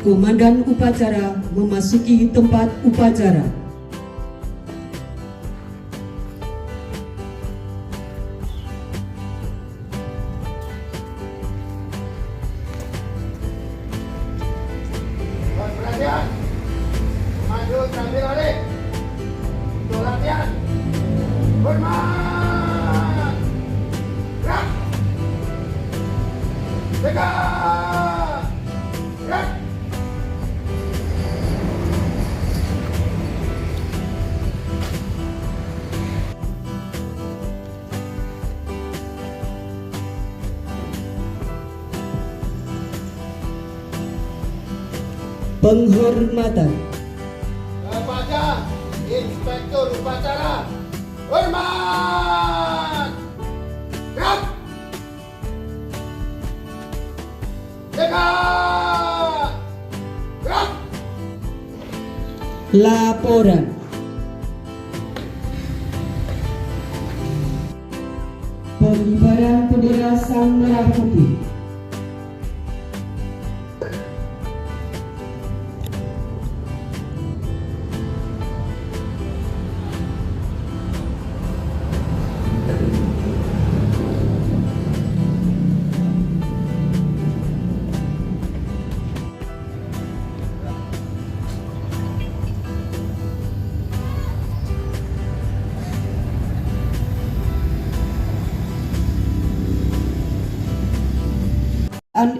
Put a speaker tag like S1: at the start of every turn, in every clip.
S1: Komandan upacara memasuki tempat upacara.
S2: Perhatian, maju sambil balik. Untuk latihan. Hormat. Gerak. Tegak. Gerak.
S1: Penghormatan.
S2: Kepada Inspektur Upacara. Hormat. Gerak. Tegak. Gerak.
S1: Laporan. Pengibaran bendera Sang Merah Putih.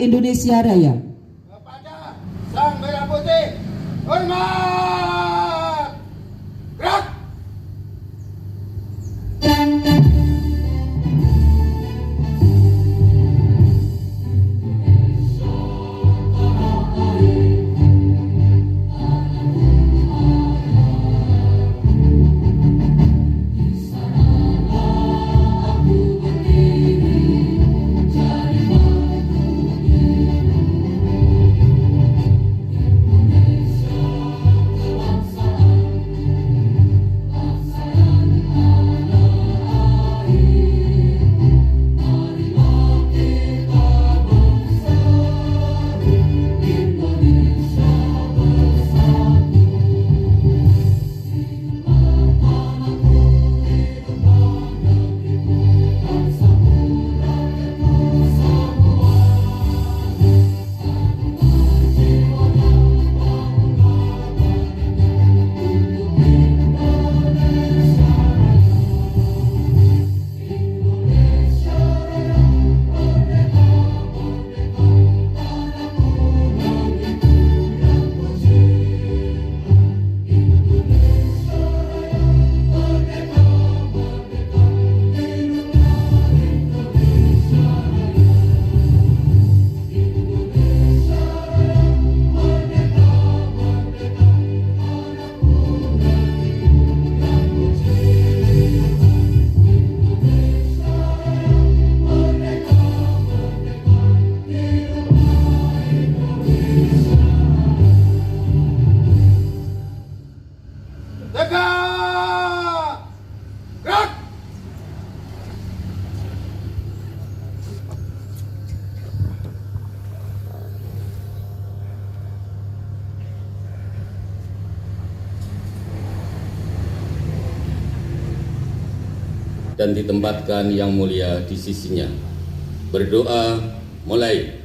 S1: Indonesia Raya.
S2: Kepada Sang Merah Putih. Hormat. Gerak. Tegak. Gerak.
S3: Dan ditempatkan yang mulia di sisinya. Berdoa mulai.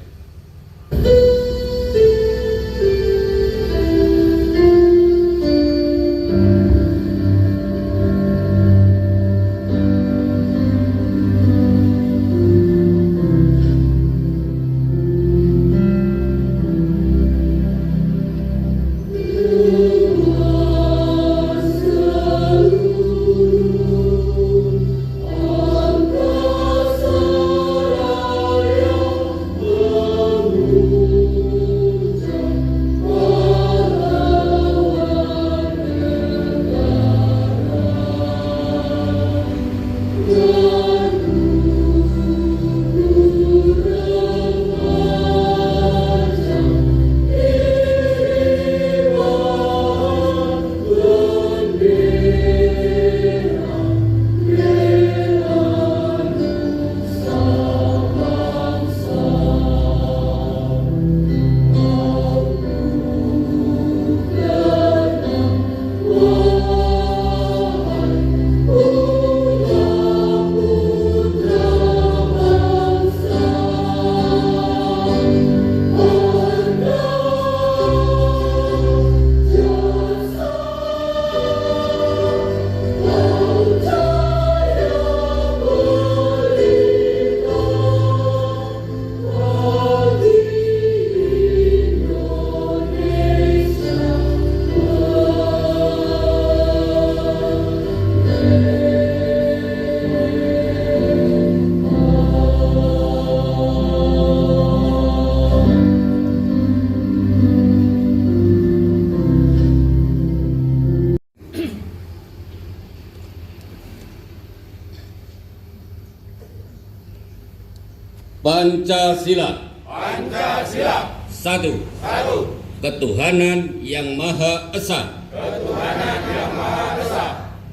S3: Pancasila.
S2: Pancasila.
S3: Satu.
S2: Satu.
S3: Ketuhanan yang Maha Esa.
S2: Ketuhanan yang Maha Esa.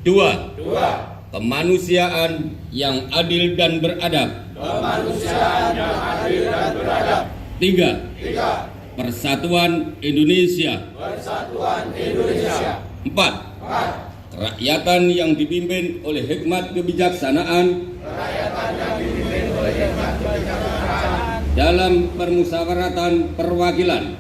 S3: Dua.
S2: Dua.
S3: Kemanusiaan yang adil dan beradab.
S2: Kemanusiaan yang adil dan beradab.
S3: Tiga.
S2: Tiga.
S3: Persatuan Indonesia.
S2: Persatuan Indonesia.
S3: Empat.
S2: Empat.
S3: Kerakyatan yang dipimpin oleh hikmat kebijaksanaan dalam permusyawaratan perwakilan.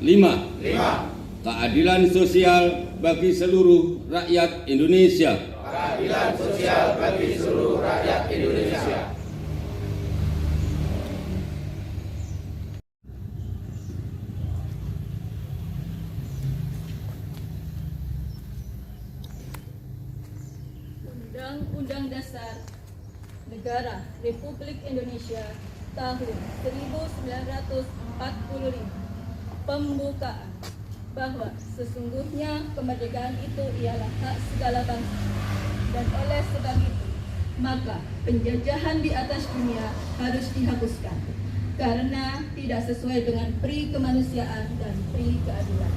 S3: Lima.
S2: Lima.
S3: Keadilan sosial bagi seluruh rakyat Indonesia.
S2: Keadilan sosial bagi seluruh rakyat Indonesia.
S4: Undang-Undang Dasar Negara Republik Indonesia tahun 1945 pembukaan bahwa sesungguhnya kemerdekaan itu ialah hak segala bangsa, dan oleh sebab itu maka penjajahan di atas dunia harus dihapuskan karena tidak sesuai dengan pri kemanusiaan dan pri keadilan.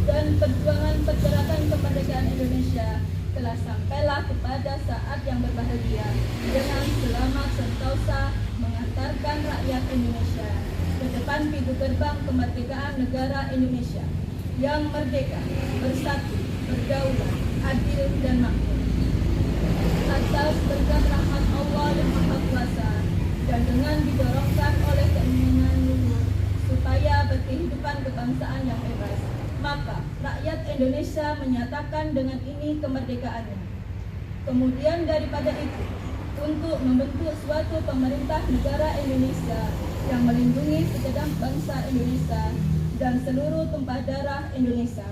S4: Dan perjuangan pergerakan kemerdekaan Indonesia telah sampailah kepada saat yang berbahagia dengan selamat sentosa mengantarkan rakyat Indonesia ke depan pintu gerbang kemerdekaan negara Indonesia yang merdeka, bersatu, berdaulat, adil dan makmur. Atas berkat rahmat Allah yang Maha Kuasa dan dengan didorongkan oleh keinginan luhur supaya berkehidupan kebangsaan yang bebas, maka rakyat Indonesia menyatakan dengan ini kemerdekaannya. Kemudian daripada itu, untuk membentuk suatu pemerintah negara Indonesia yang melindungi segenap bangsa Indonesia dan seluruh tumpah darah Indonesia,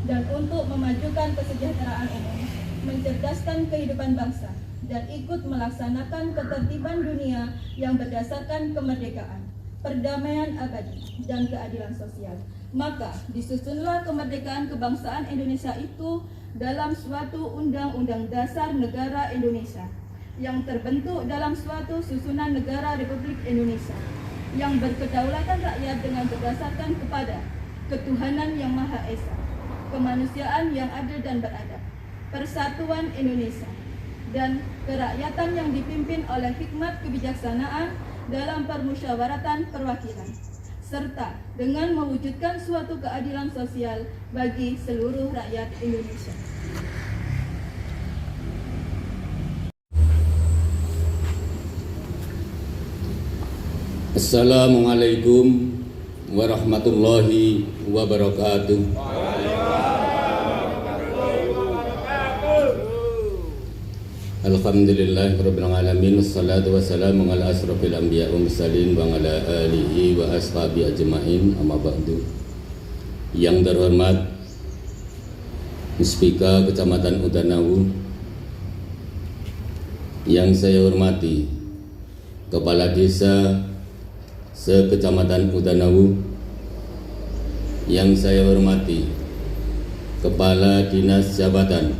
S4: dan untuk memajukan kesejahteraan umum, mencerdaskan kehidupan bangsa, dan ikut melaksanakan ketertiban dunia yang berdasarkan kemerdekaan, perdamaian abadi, dan keadilan sosial. Maka disusunlah kemerdekaan kebangsaan Indonesia itu dalam suatu Undang-Undang Dasar Negara Indonesia yang terbentuk dalam suatu susunan negara Republik Indonesia yang berkedaulatan rakyat dengan berdasarkan kepada ketuhanan yang Maha Esa, kemanusiaan yang adil dan beradab, persatuan Indonesia, dan kerakyatan yang dipimpin oleh hikmat kebijaksanaan dalam permusyawaratan perwakilan, serta dengan mewujudkan suatu keadilan sosial bagi seluruh rakyat Indonesia.
S3: Assalamualaikum warahmatullahi wabarakatuh. Alhamdulillahirabbil alamin, wassalatu wassalamu ala asrofil anbiya wal mursalin wa ala alihi wa ashabi ajmain, amma ba'du. Yang terhormat Muspika Kecamatan Udanawu, yang saya hormati Kepala Desa se-Kecamatan Udanawu, yang saya hormati Kepala Dinas Jabatan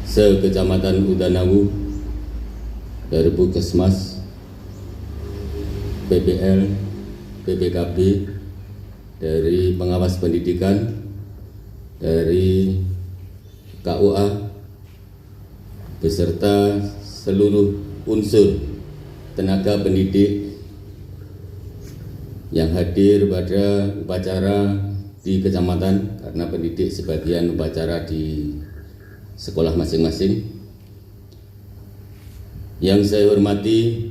S3: se-Kecamatan Udanawu dari Puskesmas, PPL, PPKB, dari pengawas pendidikan, dari KUA, beserta seluruh unsur tenaga pendidik yang hadir pada upacara di kecamatan, karena pendidik sebagian upacara di sekolah masing-masing. Yang saya hormati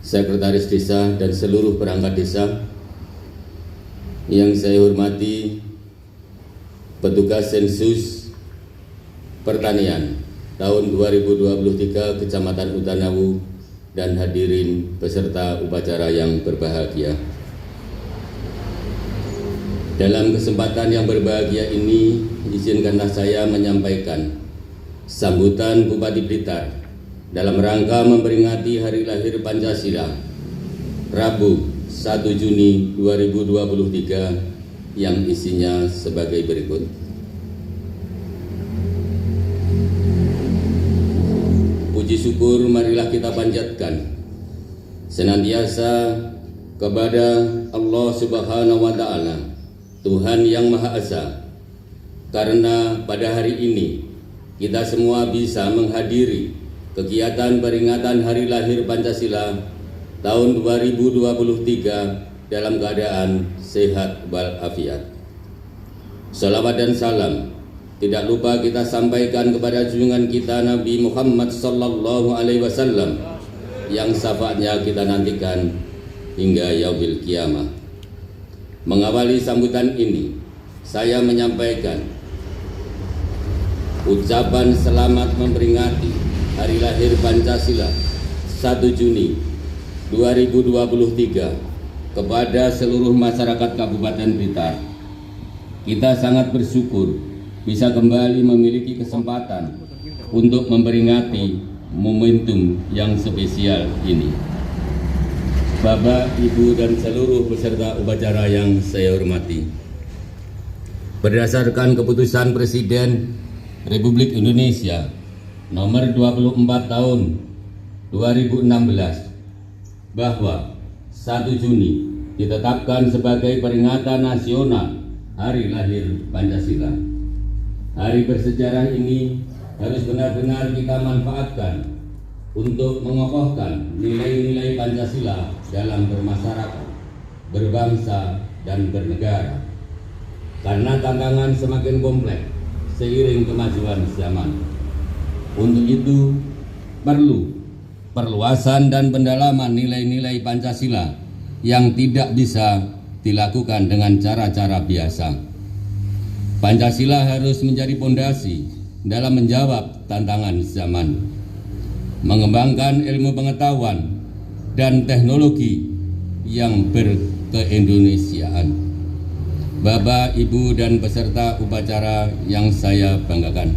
S3: Sekretaris Desa dan seluruh perangkat desa. Yang saya hormati petugas sensus pertanian tahun 2023 Kecamatan Udanawu dan hadirin peserta upacara yang berbahagia. Dalam kesempatan yang berbahagia ini, izinkanlah saya menyampaikan sambutan Bupati Blitar dalam rangka memperingati Hari Lahir Pancasila, Rabu 1 Juni 2023, yang isinya sebagai berikut. syukur marilah kita panjatkan senantiasa kepada Allah Subhanahu wa Ta'ala, Tuhan yang Maha Esa, karena pada hari ini kita semua bisa menghadiri kegiatan peringatan Hari Lahir Pancasila tahun 2023 dalam keadaan sehat walafiat. Salawat dan salam tidak lupa kita sampaikan kepada junjungan kita Nabi Muhammad sallallahu alaihi wasallam yang syafaatnya kita nantikan hingga yaumil kiamah. Mengawali sambutan ini, saya menyampaikan ucapan selamat memperingati Hari Lahir Pancasila 1 Juni 2023 kepada seluruh masyarakat Kabupaten Blitar. Kita sangat bersyukur bisa kembali memiliki kesempatan untuk memperingati momentum yang spesial ini. Bapak, Ibu, dan seluruh peserta upacara yang saya hormati, berdasarkan keputusan Presiden Republik Indonesia nomor 24 tahun 2016 bahwa 1 Juni ditetapkan sebagai peringatan nasional Hari Lahir Pancasila. Hari bersejarah ini harus benar-benar kita manfaatkan untuk mengokohkan nilai-nilai Pancasila dalam bermasyarakat, berbangsa, dan bernegara. Karena tantangan semakin kompleks seiring kemajuan zaman. Untuk itu perlu perluasan dan pendalaman nilai-nilai Pancasila yang tidak bisa dilakukan dengan cara-cara biasa. Pancasila harus menjadi pondasi dalam menjawab tantangan zaman, mengembangkan ilmu pengetahuan dan teknologi yang berkeindonesiaan. Bapak, Ibu, dan peserta upacara yang saya banggakan,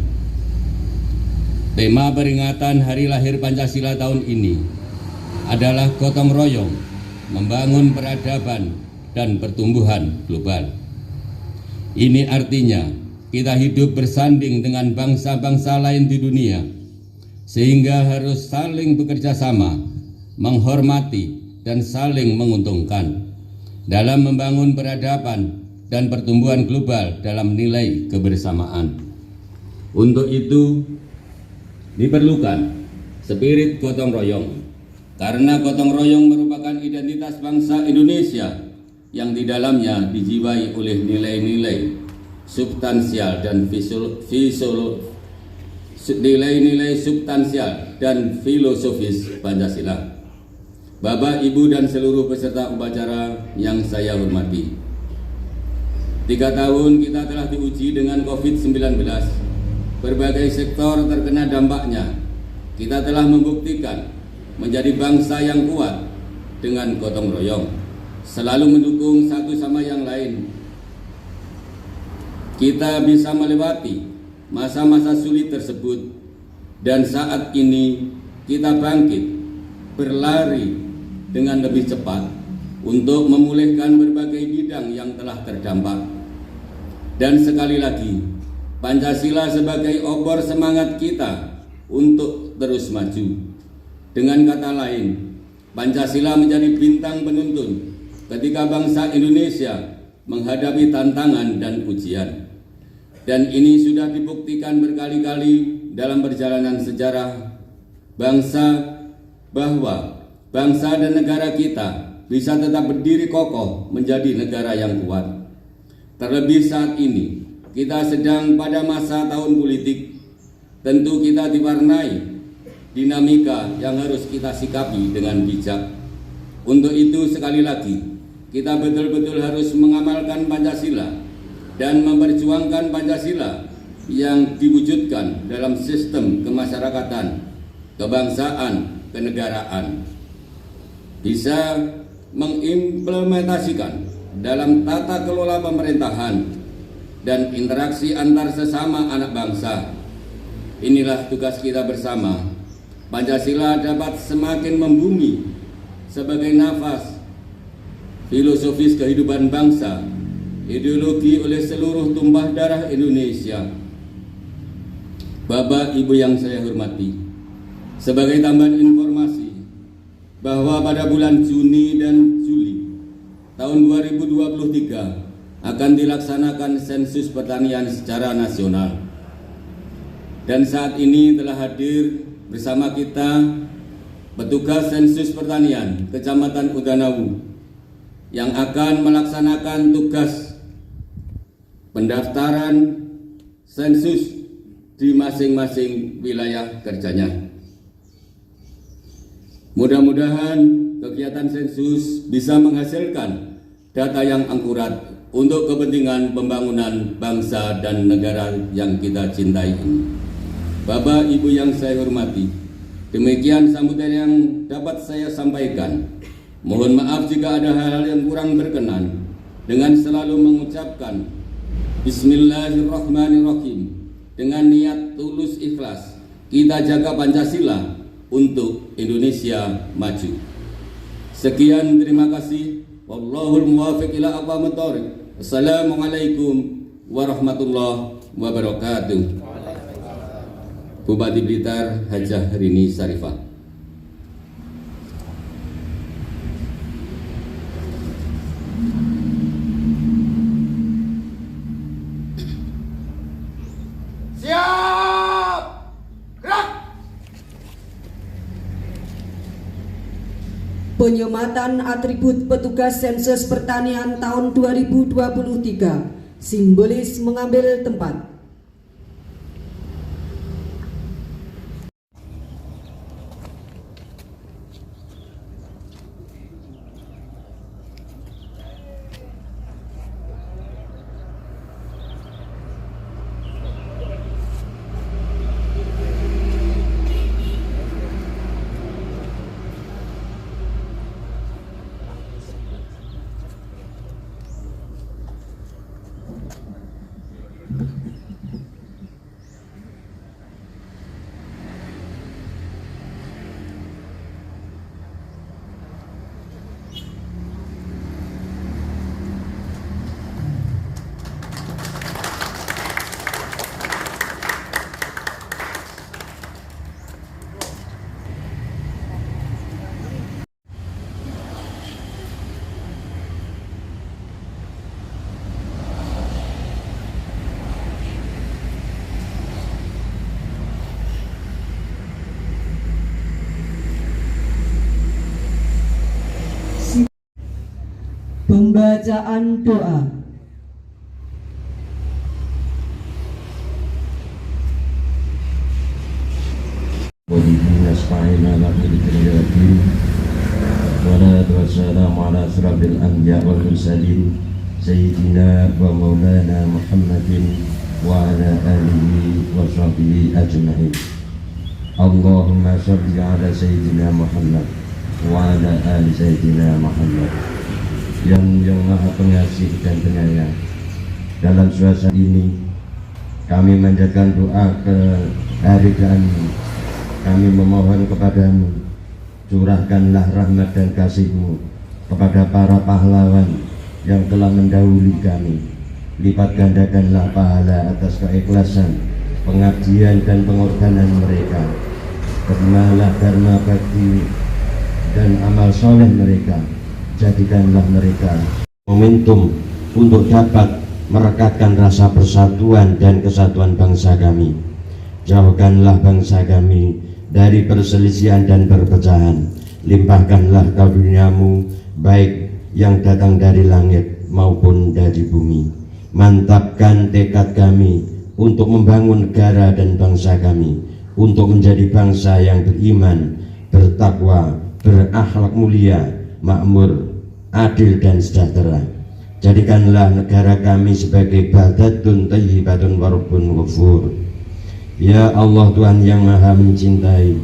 S3: tema peringatan Hari Lahir Pancasila tahun ini adalah gotong royong, membangun peradaban dan pertumbuhan global. Ini artinya kita hidup bersanding dengan bangsa-bangsa lain di dunia, sehingga harus saling bekerja sama, menghormati, dan saling menguntungkan dalam membangun peradaban dan pertumbuhan global dalam nilai kebersamaan. Untuk itu diperlukan spirit gotong royong, karena gotong royong merupakan identitas bangsa Indonesia yang di dalamnya dijiwai oleh nilai-nilai substansial dan nilai-nilai substansial dan filosofis Pancasila. Bapak, Ibu, dan seluruh peserta upacara yang saya hormati, 3 tahun kita telah diuji dengan COVID-19. Berbagai sektor terkena dampaknya. Kita telah membuktikan menjadi bangsa yang kuat dengan gotong royong, selalu mendukung satu sama yang lain. Kita bisa melewati masa-masa sulit tersebut, dan saat ini kita bangkit, berlari dengan lebih cepat untuk memulihkan berbagai bidang yang telah terdampak. Dan sekali lagi, Pancasila sebagai obor semangat kita untuk terus maju. Dengan kata lain, Pancasila menjadi bintang penuntun ketika bangsa Indonesia menghadapi tantangan dan ujian. Dan ini sudah dibuktikan berkali-kali dalam perjalanan sejarah bangsa, bahwa bangsa dan negara kita bisa tetap berdiri kokoh menjadi negara yang kuat. Terlebih saat ini kita sedang pada masa tahun politik. Tentu kita diwarnai dinamika yang harus kita sikapi dengan bijak. Untuk itu sekali lagi kita betul-betul harus mengamalkan Pancasila dan memperjuangkan Pancasila yang diwujudkan dalam sistem kemasyarakatan, kebangsaan, kenegaraan, bisa mengimplementasikan dalam tata kelola pemerintahan dan interaksi antar sesama anak bangsa. Inilah tugas kita bersama. Pancasila dapat semakin membumi sebagai nafas filosofis kehidupan bangsa, ideologi oleh seluruh tumpah darah Indonesia. Bapak, Ibu yang saya hormati, Sebagai tambahan informasi bahwa pada bulan Juni dan Juli tahun 2023 akan dilaksanakan sensus pertanian secara nasional. Dan saat ini telah hadir bersama kita petugas sensus pertanian Kecamatan Udanawu yang akan melaksanakan tugas pendaftaran sensus di masing-masing wilayah kerjanya. Mudah-mudahan kegiatan sensus bisa menghasilkan data yang akurat untuk kepentingan pembangunan bangsa dan negara yang kita cintai ini. Bapak Ibu yang saya hormati, demikian sambutan yang dapat saya sampaikan. Mohon maaf jika ada hal-hal yang kurang berkenan. Dengan selalu mengucapkan Bismillahirrahmanirrahim, dengan niat tulus ikhlas kita jaga Pancasila untuk Indonesia maju. Sekian, terima kasih. Wallahul muwaffiq ila aqwamit thoriq. Assalamualaikum warahmatullahi wabarakatuh. Bupati Blitar Hajah Rini Sarifah.
S2: Siap! Gerak!
S1: Penyematan atribut petugas sensus pertanian tahun 2023 simbolis mengambil tempat. Pembacaan doa.
S5: Wassalamu ala asrafil anbiya wal mursalin Sayyidina wa maulana Muhammadin wa ala alihi wa sahbihi ajma'in. Allahumma sholli ala Sayyidina Muhammad wa ala ali Sayyidina Muhammad. Yang maha pengasih dan penyayang, dalam suasana ini kami menjadikan doa ke hari kami. Kami memohon kepadamu, curahkanlah rahmat dan kasih-Mu kepada para pahlawan yang telah mendahului kami. Lipat gandakanlah pahala atas keikhlasan, pengabdian dan pengorbanan mereka. Terimalah dharma bakti dan amal soleh mereka. Jadikanlah mereka momentum untuk dapat merekatkan rasa persatuan dan kesatuan bangsa kami. Jauhkanlah bangsa kami dari perselisihan dan perpecahan. Limpahkanlah karunia-Mu baik yang datang dari langit maupun dari bumi. Mantapkan tekad kami untuk membangun negara dan bangsa kami, untuk menjadi bangsa yang beriman, bertakwa, berakhlak mulia, makmur, adil dan sejahtera. Jadikanlah negara kami sebagai baldatun thayyibatun wa rabbun ghafur. Ya Allah, Tuhan yang maha mencintai,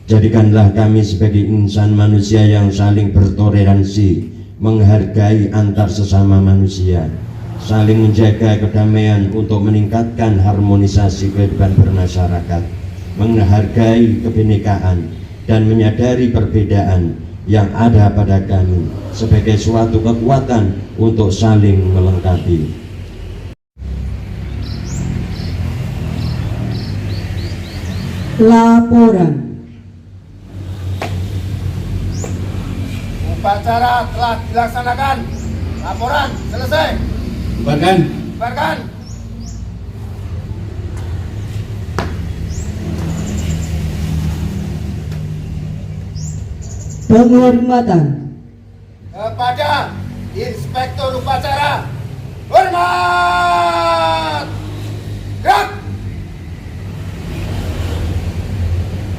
S5: jadikanlah kami sebagai insan manusia yang saling bertoleransi, menghargai antar sesama manusia, saling menjaga kedamaian untuk meningkatkan harmonisasi kehidupan bermasyarakat, menghargai kebinekaan dan menyadari perbedaan yang ada pada kami sebagai suatu kekuatan untuk saling melengkapi.
S1: Laporan.
S2: Upacara telah dilaksanakan. Laporan selesai.
S3: Bubarkan.
S2: Bubarkan.
S1: Penghormatan.
S2: Kepada Inspektur Upacara. Hormat. Gerak.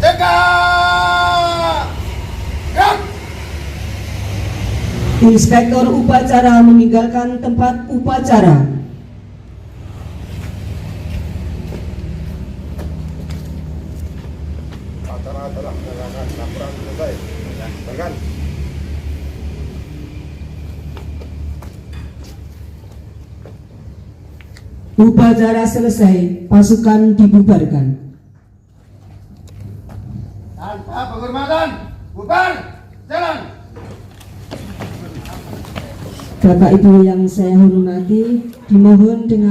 S2: Tegak. Gerak.
S1: Inspektur upacara meninggalkan tempat upacara.
S2: Upacara telah dilaksanakan. Laporan selesai. Bubarkan.
S1: Upacara selesai, pasukan dibubarkan.
S2: Tanpa penghormatan, bubar, jalan.
S1: Bapak Ibu yang saya hormati, dimohon dengan